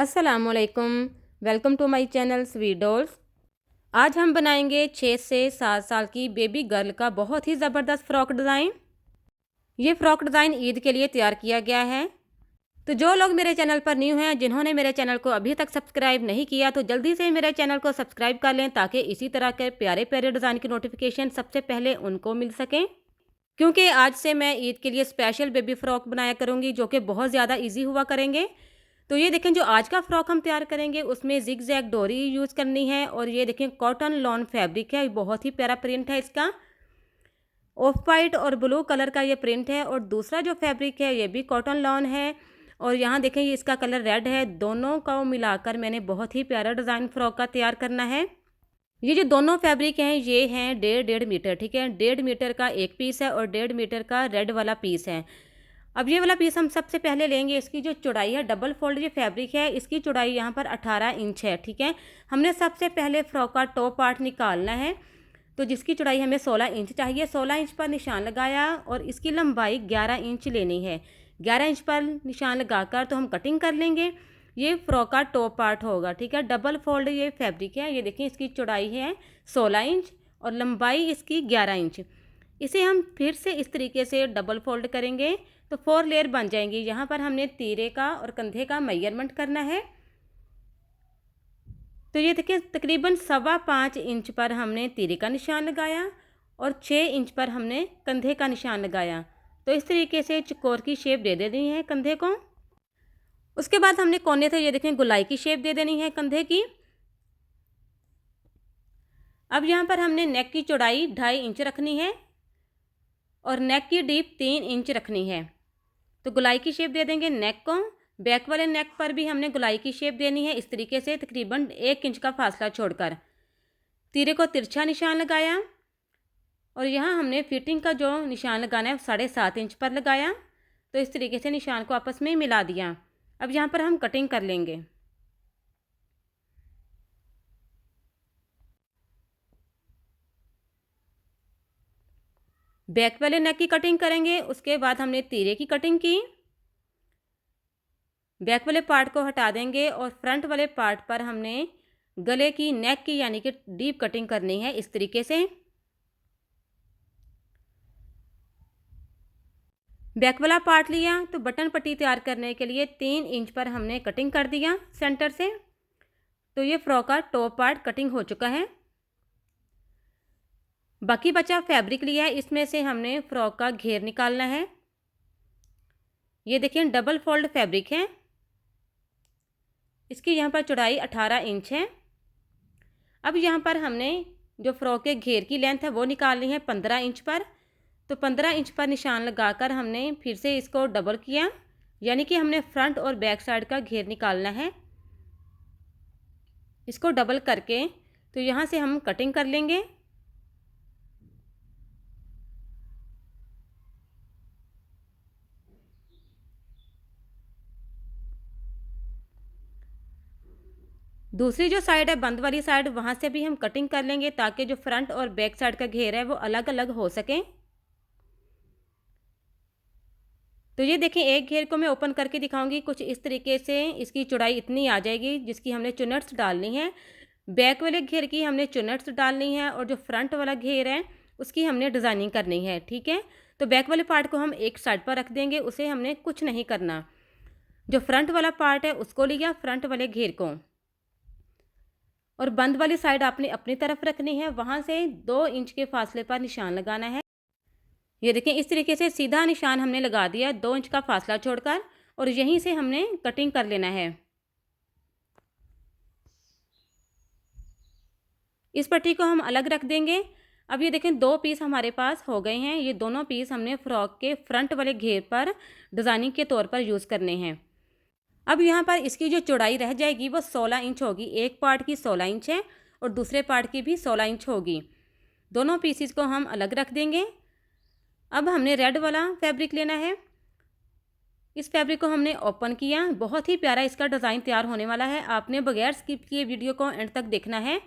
अस्सलामुअलैकुम। Welcome to my channel sweet dolls. आज हम बनाएंगे 6 से 7 साल की बेबी गर्ल का बहुत ही ज़बरदस्त फ़्रॉक डिज़ाइन। ये फ़्रॉक डिज़ाइन ईद के लिए तैयार किया गया है। तो जो लोग मेरे चैनल पर न्यू हैं, जिन्होंने मेरे चैनल को अभी तक सब्सक्राइब नहीं किया, तो जल्दी से मेरे चैनल को सब्सक्राइब कर लें ताकि इसी तरह के प्यारे प्यारे डिज़ाइन की नोटिफिकेशन सबसे पहले उनको मिल सकें। क्योंकि आज से मैं ईद के लिए स्पेशल बेबी फ़्रॉक बनाया करूँगी जो कि बहुत ज़्यादा ईजी हुआ करेंगे। तो ये देखें, जो आज का फ़्रॉक हम तैयार करेंगे उसमें ज़िग ज़ैग डोरी यूज़ करनी है और ये देखें कॉटन लॉन फैब्रिक है। बहुत ही प्यारा प्रिंट है इसका। ऑफ वाइट और ब्लू कलर का ये प्रिंट है और दूसरा जो फैब्रिक है ये भी कॉटन लॉन है और यहाँ देखें ये इसका कलर रेड है। दोनों को मिलाकर मैंने बहुत ही प्यारा डिज़ाइन फ़्रॉक का तैयार करना है। ये जो दोनों फैब्रिक हैं ये हैं 1.5 मीटर, ठीक है। 1.5 मीटर का एक पीस है और 1.5 मीटर का रेड वाला पीस है। अब ये वाला पीस हम सबसे पहले लेंगे। इसकी जो चौड़ाई है, डबल फोल्ड ये फैब्रिक है, इसकी चौड़ाई यहाँ पर 18 इंच है, ठीक है। हमने सबसे पहले फ्रॉक का टॉप पार्ट निकालना है, तो जिसकी चौड़ाई हमें 16 इंच चाहिए। 16 इंच पर निशान लगाया और इसकी लंबाई 11 इंच लेनी है। 11 इंच पर निशान लगाकर तो हम कटिंग कर लेंगे। ये फ्रॉक का टॉप पार्ट होगा, ठीक है। डबल फोल्ड ये फैब्रिक है। ये देखिए इसकी चौड़ाई है 16 इंच और लंबाई इसकी 11 इंच। इसे हम फिर से इस तरीके से डबल फोल्ड करेंगे तो 4 लेयर बन जाएंगी। यहाँ पर हमने तीरे का और कंधे का मेजरमेंट करना है। तो ये देखिए तकरीबन 5.25 इंच पर हमने तीरे का निशान लगाया और 6 इंच पर हमने कंधे का निशान लगाया। तो इस तरीके से चौकोर की शेप दे देनी है कंधे को। उसके बाद हमने कोने से ये देखें गोलाई की शेप दे देनी है कंधे की। अब यहाँ पर हमने नेक की चौड़ाई 2.5 इंच रखनी है और नेक की डीप 3 इंच रखनी है। तो गोलाई की शेप दे देंगे नेक को। बैक वाले नेक पर भी हमने गोलाई की शेप देनी है इस तरीके से, तकरीबन 1 इंच का फासला छोड़कर। तीरे को तिरछा निशान लगाया और यहाँ हमने फिटिंग का जो निशान लगाना है 7.5 इंच पर लगाया। तो इस तरीके से निशान को आपस में मिला दिया। अब यहाँ पर हम कटिंग कर लेंगे। बैक वाले नेक की कटिंग करेंगे, उसके बाद हमने तीरे की कटिंग की। बैक वाले पार्ट को हटा देंगे और फ्रंट वाले पार्ट पर हमने गले की नेक की यानी कि डीप कटिंग करनी है इस तरीके से। बैक वाला पार्ट लिया तो बटन पट्टी तैयार करने के लिए 3 इंच पर हमने कटिंग कर दिया सेंटर से। तो ये फ्रॉक का टॉप पार्ट कटिंग हो चुका है। बाकी बचा फैब्रिक लिया है, इसमें से हमने फ्रॉक का घेर निकालना है। ये देखिए डबल फोल्ड फैब्रिक है। इसकी यहाँ पर चौड़ाई 18 इंच है। अब यहाँ पर हमने जो फ्रॉक के घेर की लेंथ है वो निकालनी है 15 इंच पर। तो 15 इंच पर निशान लगाकर हमने फिर से इसको डबल किया, यानी कि हमने फ्रंट और बैक साइड का घेर निकालना है। इसको डबल करके तो यहाँ से हम कटिंग कर लेंगे। दूसरी जो साइड है बंद वाली साइड, वहाँ से भी हम कटिंग कर लेंगे ताकि जो फ्रंट और बैक साइड का घेर है वो अलग अलग हो सके। तो ये देखें एक घेर को मैं ओपन करके दिखाऊंगी। कुछ इस तरीके से इसकी चौड़ाई इतनी आ जाएगी जिसकी हमने चुनट्स डालनी है। बैक वाले घेर की हमने चुनट्स डालनी है और जो फ्रंट वाला घेर है उसकी हमने डिज़ाइनिंग करनी है, ठीक है। तो बैक वाले पार्ट को हम एक साइड पर रख देंगे, उसे हमने कुछ नहीं करना। जो फ्रंट वाला पार्ट है उसको लिया, फ्रंट वाले घेर को, और बंद वाली साइड आपने अपनी तरफ रखनी है। वहाँ से 2 इंच के फासले पर निशान लगाना है। ये देखें इस तरीके से सीधा निशान हमने लगा दिया 2 इंच का फासला छोड़कर, और यहीं से हमने कटिंग कर लेना है। इस पट्टी को हम अलग रख देंगे। अब ये देखें 2 पीस हमारे पास हो गए हैं। ये दोनों पीस हमने फ्रॉक के फ्रंट वाले घेर पर डिज़ाइनिंग के तौर पर यूज़ करने हैं। अब यहाँ पर इसकी जो चौड़ाई रह जाएगी वो 16 इंच होगी। एक पार्ट की 16 इंच है और दूसरे पार्ट की भी 16 इंच होगी। दोनों पीसीस को हम अलग रख देंगे। अब हमने रेड वाला फैब्रिक लेना है। इस फैब्रिक को हमने ओपन किया। बहुत ही प्यारा इसका डिज़ाइन तैयार होने वाला है। आपने बगैर स्किप किए वीडियो को एंड तक देखना है।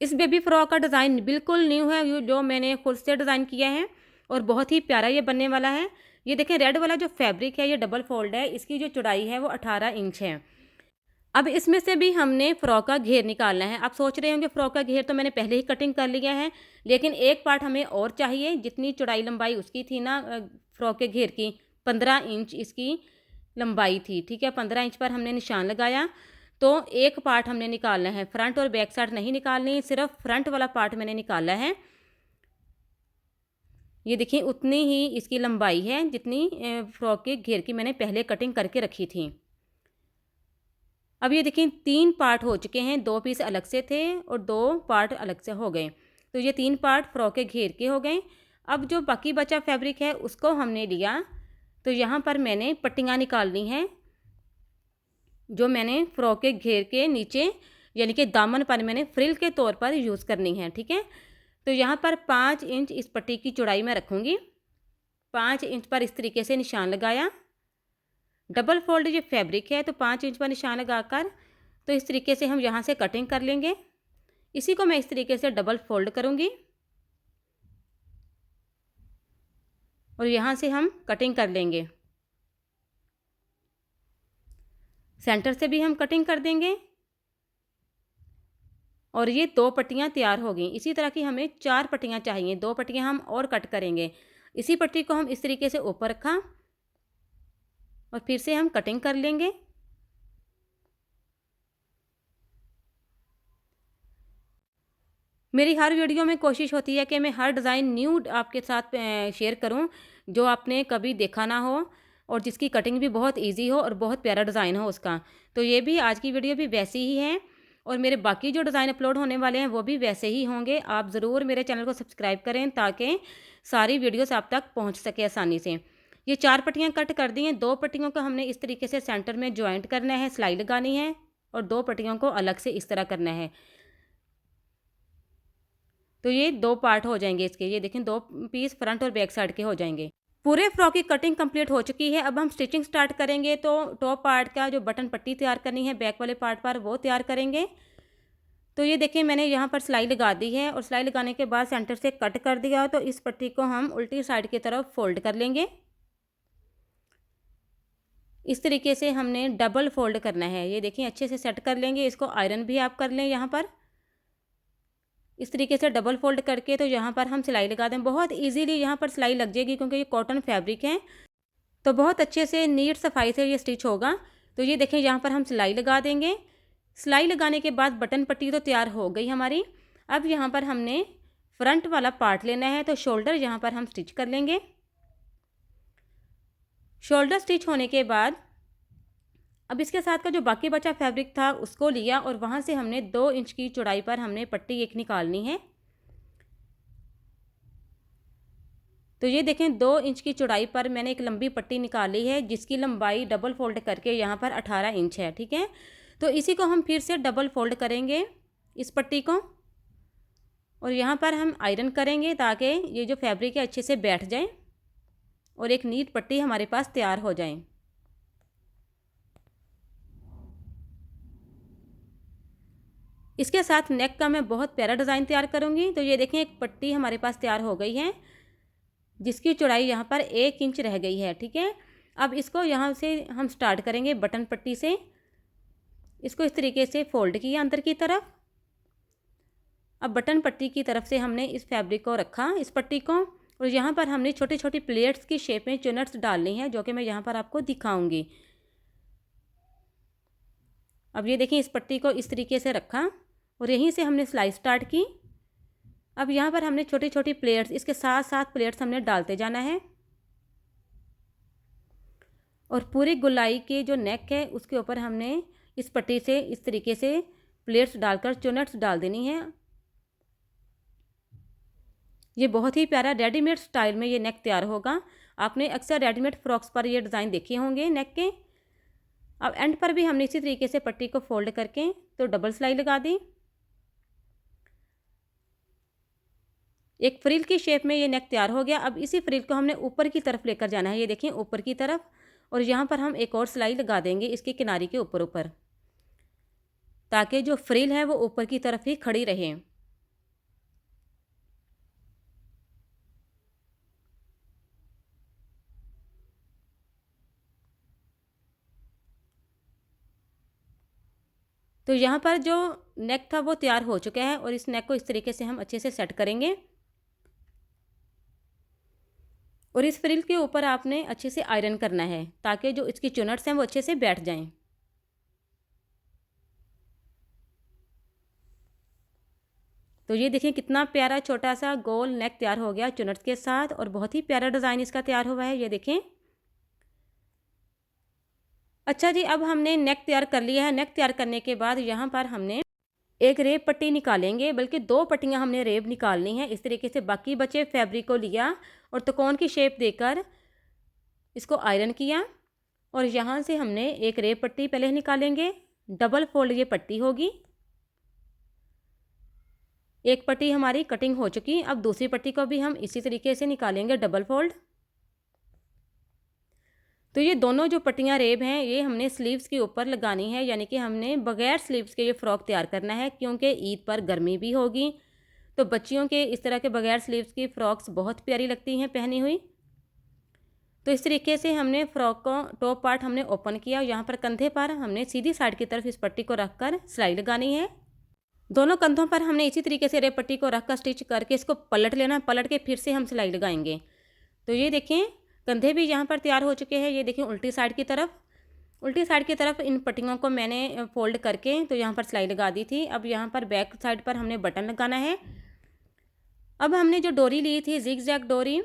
इस बेबी फ्रॉक का डिज़ाइन बिल्कुल न्यू है, जो मैंने खुद से डिज़ाइन किया है, और बहुत ही प्यारा ये बनने वाला है। ये देखें रेड वाला जो फैब्रिक है ये डबल फोल्ड है। इसकी जो चौड़ाई है वो 18 इंच है। अब इसमें से भी हमने फ़्रॉक का घेर निकालना है। आप सोच रहे होंगे फ़्रॉक का घेर तो मैंने पहले ही कटिंग कर लिया है, लेकिन एक पार्ट हमें और चाहिए। जितनी चौड़ाई लंबाई उसकी थी ना फ़्रॉक के घेर की, 15 इंच इसकी लंबाई थी, ठीक है। 15 इंच पर हमने निशान लगाया, तो एक पार्ट हमने निकालना है। फ्रंट और बैक साइड नहीं निकालनी, सिर्फ फ्रंट वाला पार्ट मैंने निकाला है। ये देखिए उतनी ही इसकी लंबाई है जितनी फ़्रॉक के घेर की मैंने पहले कटिंग करके रखी थी। अब ये देखिए 3 पार्ट हो चुके हैं, 2 पीस अलग से थे और 2 पार्ट अलग से हो गए। तो ये 3 पार्ट फ़्रॉक के घेर के हो गए। अब जो बाकी बचा फैब्रिक है उसको हमने लिया, तो यहाँ पर मैंने पट्टियाँ निकालनी हैं, जो मैंने फ़्रॉक के घेर के नीचे यानी कि दामन पर मैंने फ्रिल के तौर पर यूज़ करनी है, ठीक है। तो यहाँ पर 5 इंच इस पट्टी की चौड़ाई मैं रखूँगी। 5 इंच पर इस तरीके से निशान लगाया। डबल फोल्ड ये फैब्रिक है, तो 5 इंच पर निशान लगाकर तो इस तरीके से हम यहाँ से कटिंग कर लेंगे। इसी को मैं इस तरीके से डबल फोल्ड करूँगी और यहाँ से हम कटिंग कर लेंगे। सेंटर से भी हम कटिंग कर देंगे और ये 2 पट्टियाँ तैयार हो गई। इसी तरह की हमें 4 पट्टियाँ चाहिए, 2 पट्टियाँ हम और कट करेंगे। इसी पट्टी को हम इस तरीके से ऊपर रखा और फिर से हम कटिंग कर लेंगे। मेरी हर वीडियो में कोशिश होती है कि मैं हर डिज़ाइन न्यू आपके साथ शेयर करूं, जो आपने कभी देखा ना हो और जिसकी कटिंग भी बहुत इजी हो और बहुत प्यारा डिज़ाइन हो उसका। तो ये भी आज की वीडियो भी वैसी ही है और मेरे बाकी जो डिज़ाइन अपलोड होने वाले हैं वो भी वैसे ही होंगे। आप ज़रूर मेरे चैनल को सब्सक्राइब करें ताकि सारी वीडियोस आप तक पहुँच सके आसानी से। ये 4 पट्टियाँ कट कर दी हैं, 2 पट्टियों को हमने इस तरीके से सेंटर में जॉइंट करना है, सिलाई लगानी है और 2 पट्टियों को अलग से इस तरह करना है। तो ये 2 पार्ट हो जाएंगे इसके। ये देखें 2 पीस फ्रंट और बैक साइड के हो जाएंगे। पूरे फ्रॉक की कटिंग कंप्लीट हो चुकी है। अब हम स्टिचिंग स्टार्ट करेंगे। तो टॉप पार्ट का जो बटन पट्टी तैयार करनी है बैक वाले पार्ट पर, वो तैयार करेंगे। तो ये देखिए मैंने यहाँ पर सिलाई लगा दी है और सिलाई लगाने के बाद सेंटर से कट कर दिया। तो इस पट्टी को हम उल्टी साइड की तरफ फोल्ड कर लेंगे। इस तरीके से हमने डबल फोल्ड करना है। ये देखिए अच्छे से सेट कर लेंगे। इसको आयरन भी आप कर लें यहाँ पर। इस तरीके से डबल फोल्ड करके तो यहाँ पर हम सिलाई लगा दें। बहुत इजीली यहाँ पर सिलाई लग जाएगी क्योंकि ये कॉटन फैब्रिक है, तो बहुत अच्छे से नीट सफाई से ये स्टिच होगा। तो ये देखें यहाँ पर हम सिलाई लगा देंगे। सिलाई लगाने के बाद बटन पट्टी तो तैयार हो गई हमारी। अब यहाँ पर हमने फ्रंट वाला पार्ट लेना है, तो शोल्डर यहाँ पर हम स्टिच कर लेंगे। शोल्डर स्टिच होने के बाद अब इसके साथ का जो बाकी बचा फैब्रिक था उसको लिया और वहाँ से हमने 2 इंच की चौड़ाई पर हमने पट्टी एक निकालनी है। तो ये देखें 2 इंच की चौड़ाई पर मैंने एक लंबी पट्टी निकाली है जिसकी लंबाई डबल फोल्ड करके यहाँ पर 18 इंच है, ठीक है। तो इसी को हम फिर से डबल फोल्ड करेंगे इस पट्टी को और यहाँ पर हम आयरन करेंगे ताकि ये जो फैब्रिक है अच्छे से बैठ जाए और एक नीट पट्टी हमारे पास तैयार हो जाए। इसके साथ नेक का मैं बहुत प्यारा डिज़ाइन तैयार करूँगी। तो ये देखें एक पट्टी हमारे पास तैयार हो गई है जिसकी चौड़ाई यहाँ पर 1 इंच रह गई है, ठीक है। अब इसको यहाँ से हम स्टार्ट करेंगे बटन पट्टी से। इसको इस तरीके से फोल्ड किया अंदर की तरफ। अब बटन पट्टी की तरफ से हमने इस फैब्रिक को रखा, इस पट्टी को, और यहाँ पर हमने छोटी छोटी प्लेट्स की शेप में चुनट्स डालनी है जो कि मैं यहाँ पर आपको दिखाऊंगी। अब ये देखिए इस पट्टी को इस तरीके से रखा और यहीं से हमने सिलाई स्टार्ट की। अब यहाँ पर हमने छोटी छोटी प्लेट्स, इसके साथ साथ प्लेट्स हमने डालते जाना है और पूरी गोलाई के जो नेक है उसके ऊपर हमने इस पट्टी से इस तरीके से प्लेट्स डालकर चुनट्स डाल देनी है। ये बहुत ही प्यारा रेडीमेड स्टाइल में ये नेक तैयार होगा। आपने अक्सर रेडीमेड फ्रॉक्स पर ये डिज़ाइन देखे होंगे नेक के। अब एंड पर भी हमने इसी तरीके से पट्टी को फोल्ड करके तो डबल सिलाई लगा दी। एक फ्रिल की शेप में ये नेक तैयार हो गया। अब इसी फ्रिल को हमने ऊपर की तरफ लेकर जाना है, ये देखिए ऊपर की तरफ, और यहाँ पर हम एक और सिलाई लगा देंगे इसके किनारे के ऊपर ऊपर, ताकि जो फ्रिल है वो ऊपर की तरफ ही खड़ी रहे। तो यहाँ पर जो नेक था वो तैयार हो चुका है और इस नेक को इस तरीके से हम अच्छे से सेट करेंगे और इस फ्रिल के ऊपर आपने अच्छे से आयरन करना है ताकि जो इसकी चुनट्स हैं वो अच्छे से बैठ जाएं। तो ये देखिए कितना प्यारा छोटा सा गोल नेक तैयार हो गया चुनट्स के साथ और बहुत ही प्यारा डिज़ाइन इसका तैयार हुआ है, ये देखें। अच्छा जी, अब हमने नेक तैयार कर लिया है। नेक तैयार करने के बाद यहाँ पर हमने एक रेब पट्टी निकालेंगे, बल्कि 2 पट्टियाँ हमने रेब निकालनी है। इस तरीके से बाकी बचे फैब्रिक को लिया और त्रिकोण की शेप देकर इसको आयरन किया और यहाँ से हमने एक रेब पट्टी पहले निकालेंगे। डबल फोल्ड ये पट्टी होगी। एक पट्टी हमारी कटिंग हो चुकी, अब दूसरी पट्टी को भी हम इसी तरीके से निकालेंगे डबल फोल्ड। तो ये दोनों जो पट्टियाँ रेब हैं ये हमने स्लीव्स के ऊपर लगानी है, यानी कि हमने बगैर स्लीव्स के ये फ़्रॉक तैयार करना है क्योंकि ईद पर गर्मी भी होगी। तो बच्चियों के इस तरह के बगैर स्लीव्स की फ़्रॉक्स बहुत प्यारी लगती हैं पहनी हुई। तो इस तरीके से हमने फ़्रॉक को टॉप पार्ट हमने ओपन किया। यहाँ पर कंधे पर हमने सीधी साइड की तरफ इस पट्टी को रख कर सिलाई लगानी है। दोनों कंधों पर हमने इसी तरीके से रेब पट्टी को रख कर स्टिच करके इसको पलट लेना। पलट के फिर से हम सिलाई लगाएंगे। तो ये देखें कंधे भी यहाँ पर तैयार हो चुके हैं। ये देखें उल्टी साइड की तरफ इन पट्टियों को मैंने फोल्ड करके तो यहाँ पर सिलाई लगा दी थी। अब यहाँ पर बैक साइड पर हमने बटन लगाना है। अब हमने जो डोरी ली थी जिग जैग डोरी,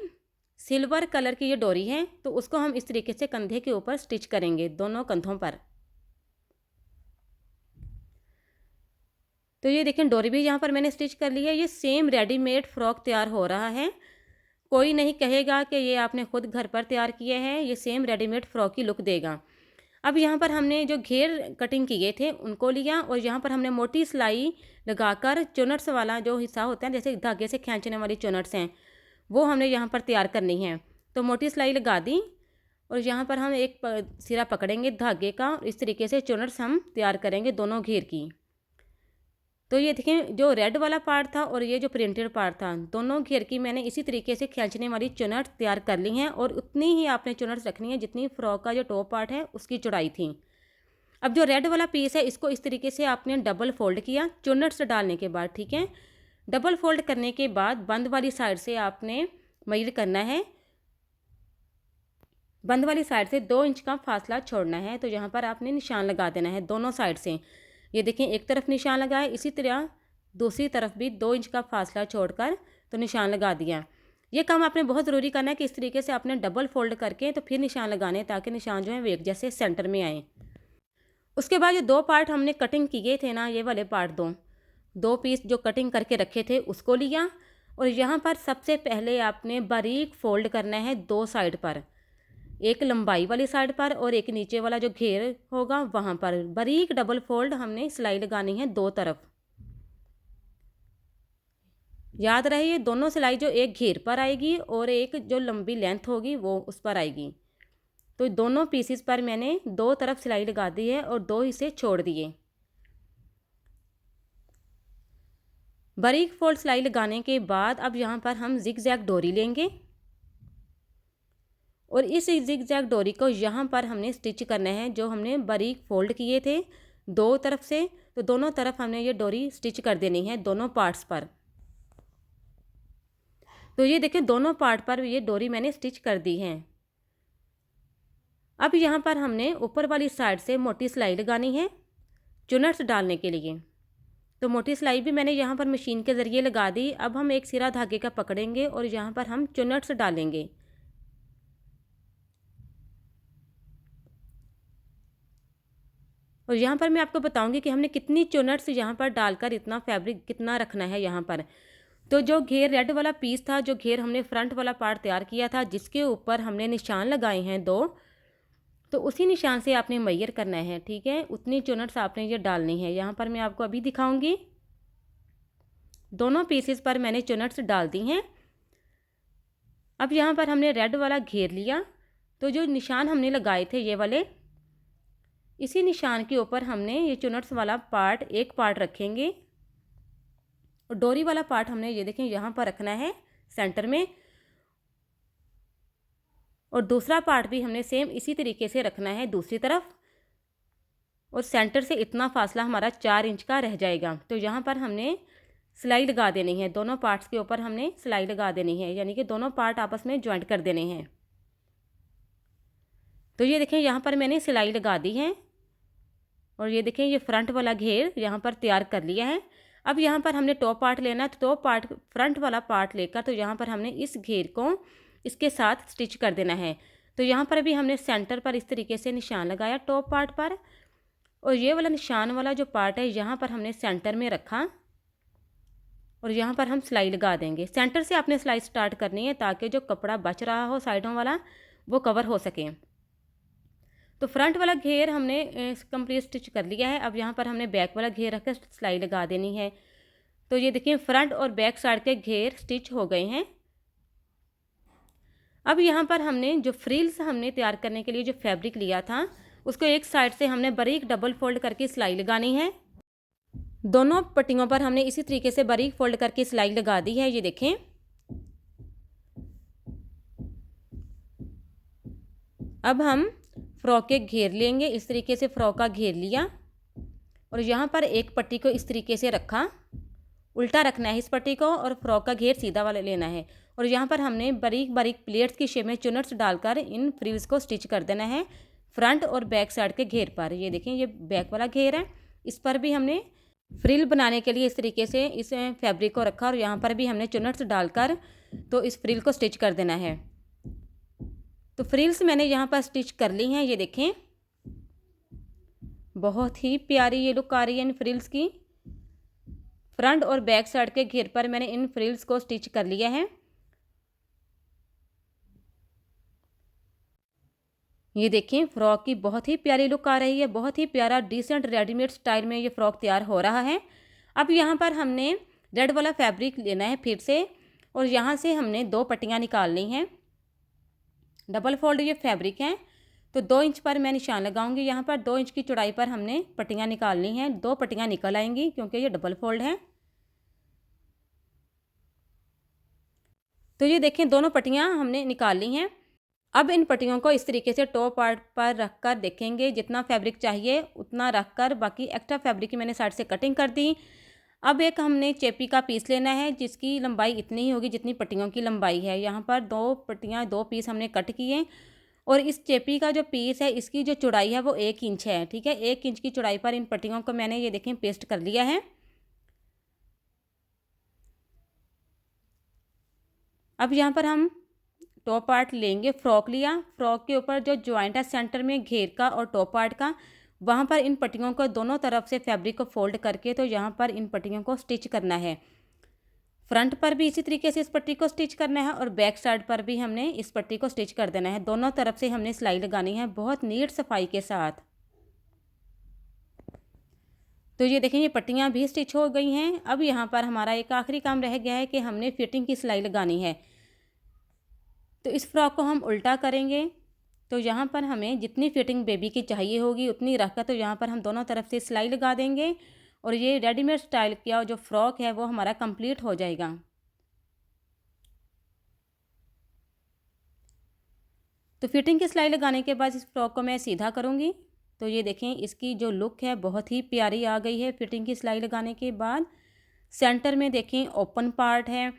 सिल्वर कलर की ये डोरी है, तो उसको हम इस तरीके से कंधे के ऊपर स्टिच करेंगे दोनों कंधों पर। तो ये देखें डोरी भी यहाँ पर मैंने स्टिच कर ली है। ये सेम रेडीमेड फ़्रॉक तैयार हो रहा है, कोई नहीं कहेगा कि ये आपने खुद घर पर तैयार किए हैं। ये सेम रेडीमेड फ़्रॉक की लुक देगा। अब यहाँ पर हमने जो घेर कटिंग किए थे उनको लिया और यहाँ पर हमने मोटी सिलाई लगाकर चुनट्स वाला जो हिस्सा होता है, जैसे धागे से खींचने वाली चुनट्स हैं, वो हमने यहाँ पर तैयार करनी है। तो मोटी सिलाई लगा दी और यहाँ पर हम एक सिरा पकड़ेंगे धागे का और इस तरीके से चुनट्स हम तैयार करेंगे दोनों घेर की। तो ये देखें जो रेड वाला पार्ट था और ये जो प्रिंटेड पार्ट था, दोनों घेर की मैंने इसी तरीके से खींचने वाली चुनट्स तैयार कर ली हैं और उतनी ही आपने चुनट्स रखनी है जितनी फ़्रॉक का जो टॉप पार्ट है उसकी चौड़ाई थी। अब जो रेड वाला पीस है इसको इस तरीके से आपने डबल फोल्ड किया चुनट्स डालने के बाद, ठीक है। डबल फोल्ड करने के बाद बंद वाली साइड से आपने मेजर करना है। बंद वाली साइड से 2 इंच का फासला छोड़ना है। तो यहाँ पर आपने निशान लगा देना है दोनों साइड से। ये देखें एक तरफ निशान लगा है, इसी तरह दूसरी तरफ भी 2 इंच का फासला छोड़कर तो निशान लगा दिया। ये काम आपने बहुत ज़रूरी करना है कि इस तरीके से आपने डबल फोल्ड करके तो फिर निशान लगाने, ताकि निशान जो है वो एक जैसे सेंटर में आए। उसके बाद जो 2 पार्ट हमने कटिंग किए थे ना, ये वाले पार्ट दो पीस जो कटिंग करके रखे थे उसको लिया और यहाँ पर सबसे पहले आपने बारीक फोल्ड करना है 2 साइड पर, एक लंबाई वाली साइड पर और एक नीचे वाला जो घेर होगा वहाँ पर बारीक डबल फोल्ड हमने सिलाई लगानी है 2 तरफ। याद रहे ये दोनों सिलाई जो एक घेर पर आएगी और एक जो लंबी लेंथ होगी वो उस पर आएगी। तो दोनों पीसेस पर मैंने 2 तरफ सिलाई लगा दी है और 2 हिस्से छोड़ दिए। बारीक फोल्ड सिलाई लगाने के बाद अब यहाँ पर हम जिग जैग डोरी लेंगे और इस जिग जैग डोरी को यहाँ पर हमने स्टिच करना है। जो हमने बारीक फोल्ड किए थे 2 तरफ से, तो दोनों तरफ हमने ये डोरी स्टिच कर देनी है दोनों पार्ट्स पर। तो ये देखें दोनों पार्ट पर ये डोरी मैंने स्टिच कर दी है। अब यहाँ पर हमने ऊपर वाली साइड से मोटी सिलाई लगानी है चुनट्स डालने के लिए। तो मोटी सिलाई भी मैंने यहाँ पर मशीन के ज़रिए लगा दी। अब हम एक सिरा धागे का पकड़ेंगे और यहाँ पर हम चुनट्स डालेंगे। और यहाँ पर मैं आपको बताऊंगी कि हमने कितनी चुनट्स यहाँ पर डालकर इतना फैब्रिक कितना रखना है यहाँ पर। तो जो घेर रेड वाला पीस था, जो घेर हमने फ्रंट वाला पार्ट तैयार किया था जिसके ऊपर हमने निशान लगाए हैं 2, तो उसी निशान से आपने मेजर करना है, ठीक है। उतनी चुनट्स आपने ये डालनी है। यहाँ पर मैं आपको अभी दिखाऊंगी। दोनों पीसेस पर मैंने चुनट्स डाल दी हैं। अब यहाँ पर हमने रेड वाला घेर लिया, तो जो निशान हमने लगाए थे ये वाले, इसी निशान के ऊपर हमने ये चुनट्स वाला पार्ट एक पार्ट रखेंगे और डोरी वाला पार्ट हमने ये देखें यहाँ पर रखना है सेंटर में, और दूसरा पार्ट भी हमने सेम इसी तरीके से रखना है दूसरी तरफ। और सेंटर से इतना फासला हमारा 4 इंच का रह जाएगा। तो यहाँ पर हमने सिलाई लगा देनी है, दोनों पार्ट्स के ऊपर हमने सिलाई लगा देनी है, यानी कि दोनों पार्ट आपस में ज्वाइंट कर देने हैं। तो ये देखें यहाँ पर मैंने सिलाई लगा दी है और ये देखें ये फ्रंट वाला घेर यहाँ पर तैयार कर लिया है। अब यहाँ पर हमने टॉप पार्ट लेना है, तो टॉप पार्ट फ्रंट वाला पार्ट लेकर तो यहाँ पर हमने इस घेर को इसके साथ स्टिच कर देना है। तो यहाँ पर भी हमने सेंटर पर इस तरीके से निशान लगाया टॉप पार्ट पर, और ये वाला निशान वाला जो पार्ट है यहाँ पर हमने सेंटर में रखा और यहाँ पर हम सिलाई लगा देंगे। सेंटर से आपने सिलाई स्टार्ट करनी है ताकि जो कपड़ा बच रहा हो साइडों वाला वो कवर हो सके। तो फ्रंट वाला घेर हमने कंप्लीट स्टिच कर लिया है। अब यहाँ पर हमने बैक वाला घेर रखकर सिलाई लगा देनी है। तो ये देखिए फ्रंट और बैक साइड के घेर स्टिच हो गए हैं। अब यहाँ पर हमने जो फ्रिल्स हमने तैयार करने के लिए जो फैब्रिक लिया था उसको एक साइड से हमने बारीक डबल फोल्ड करके सिलाई लगानी है। दोनों पट्टियों पर हमने इसी तरीके से बारीक फोल्ड करके सिलाई लगा दी है। ये देखें, अब हम फ्रॉक के घेर लेंगे। इस तरीके से फ्रॉक का घेर लिया और यहाँ पर एक पट्टी को इस तरीके से रखा, उल्टा रखना है इस पट्टी को और फ्रॉक का घेर सीधा वाला लेना है। और यहाँ पर हमने बारीक बारीक प्लेट्स की शेप में चुनट्स डालकर इन फ्रिल्स को स्टिच कर देना है फ्रंट और बैक साइड के घेर पर। ये देखें ये बैक वाला घेर है, इस पर भी हमने फ्रिल बनाने के लिए इस तरीके से इस फैब्रिक को रखा और यहाँ पर भी हमने चुनट्स डालकर तो इस फ्रिल को स्टिच कर देना है। तो फ्रिल्स मैंने यहाँ पर स्टिच कर ली हैं। ये देखें बहुत ही प्यारी ये लुक आ रही है इन फ्रिल्स की। फ्रंट और बैक साइड के घेर पर मैंने इन फ्रिल्स को स्टिच कर लिया है। ये देखें फ्रॉक की बहुत ही प्यारी लुक आ रही है, बहुत ही प्यारा डिसेंट रेडीमेड स्टाइल में ये फ्रॉक तैयार हो रहा है। अब यहाँ पर हमने रेड वाला फैब्रिक लेना है फिर से और यहाँ से हमने 2 पट्टियाँ निकालनी हैं। डबल फोल्ड ये फैब्रिक है तो 2 इंच पर मैं निशान लगाऊंगी। यहाँ पर 2 इंच की चौड़ाई पर हमने पट्टियाँ निकालनी हैं। 2 पट्टियाँ निकल आएंगी क्योंकि ये डबल फोल्ड है। तो ये देखें दोनों पट्टियाँ हमने निकाल ली हैं। अब इन पट्टियों को इस तरीके से टॉप पार्ट पर रखकर देखेंगे, जितना फैब्रिक चाहिए उतना रखकर बाकी एक्स्ट्रा फैब्रिक की मैंने साइड से कटिंग कर दी। अब एक हमने चेपी का पीस लेना है जिसकी लंबाई इतनी ही होगी जितनी पट्टियों की लंबाई है। यहाँ पर 2 पट्टियाँ 2 पीस हमने कट किए और इस चेपी का जो पीस है इसकी जो चौड़ाई है वो 1 इंच है। ठीक है, 1 इंच की चौड़ाई पर इन पट्टियों को मैंने ये देखें पेस्ट कर लिया है। अब यहाँ पर हम टॉप पार्ट लेंगे, फ्रॉक लिया, फ्रॉक के ऊपर जो ज्वाइंट है सेंटर में घेर का और टॉप पार्ट का, वहाँ पर इन पट्टियों को दोनों तरफ से फैब्रिक को फोल्ड करके तो यहाँ पर इन पट्टियों को स्टिच करना है। फ्रंट पर भी इसी तरीके से इस पट्टी को स्टिच करना है और बैक साइड पर भी हमने इस पट्टी को स्टिच कर देना है। दोनों तरफ से हमने सिलाई लगानी है बहुत नीट सफाई के साथ। तो ये देखें ये पट्टियाँ भी स्टिच हो गई हैं। अब यहाँ पर हमारा एक आखिरी काम रह गया है कि हमने फिटिंग की सिलाई लगानी है। तो इस फ्रॉक को हम उल्टा करेंगे तो यहाँ पर हमें जितनी फिटिंग बेबी की चाहिए होगी उतनी रखकर तो यहाँ पर हम दोनों तरफ से सिलाई लगा देंगे और ये रेडीमेड स्टाइल का जो फ्रॉक है वो हमारा कंप्लीट हो जाएगा। तो फिटिंग की सिलाई लगाने के बाद इस फ्रॉक को मैं सीधा करूँगी। तो ये देखें इसकी जो लुक है बहुत ही प्यारी आ गई है फिटिंग की सिलाई लगाने के बाद। सेंटर में देखें ओपन पार्ट है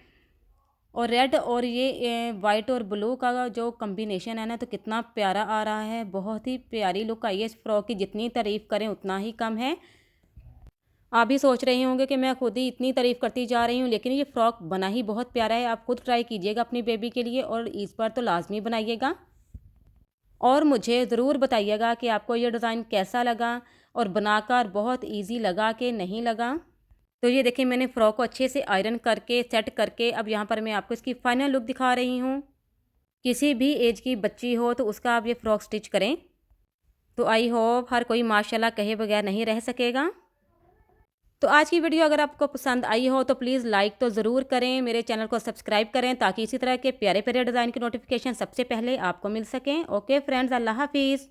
और रेड और ये वाइट और ब्लू का जो कॉम्बिनेशन है ना तो कितना प्यारा आ रहा है। बहुत ही प्यारी लुक आई है इस फ्रॉक की, जितनी तारीफ़ करें उतना ही कम है। आप भी सोच रहे होंगे कि मैं खुद ही इतनी तारीफ़ करती जा रही हूँ, लेकिन ये फ्रॉक बना ही बहुत प्यारा है। आप खुद ट्राई कीजिएगा अपनी बेबी के लिए और इस पर तो लाजमी बनाइएगा और मुझे ज़रूर बताइएगा कि आपको ये डिज़ाइन कैसा लगा और बनाकर बहुत ईजी लगा कि नहीं लगा। तो ये देखिए मैंने फ़्रॉक को अच्छे से आयरन करके सेट करके अब यहाँ पर मैं आपको इसकी फ़ाइनल लुक दिखा रही हूँ। किसी भी एज की बच्ची हो तो उसका आप ये फ़्रॉक स्टिच करें तो आई होप हर कोई माशाल्लाह कहे बगैर नहीं रह सकेगा। तो आज की वीडियो अगर आपको पसंद आई हो तो प्लीज़ लाइक तो ज़रूर करें, मेरे चैनल को सब्सक्राइब करें ताकि इसी तरह के प्यारे प्यारे डिज़ाइन की नोटिफिकेशन सबसे पहले आपको मिल सकें। ओके फ्रेंड्स, अल्लाह हाफिज़।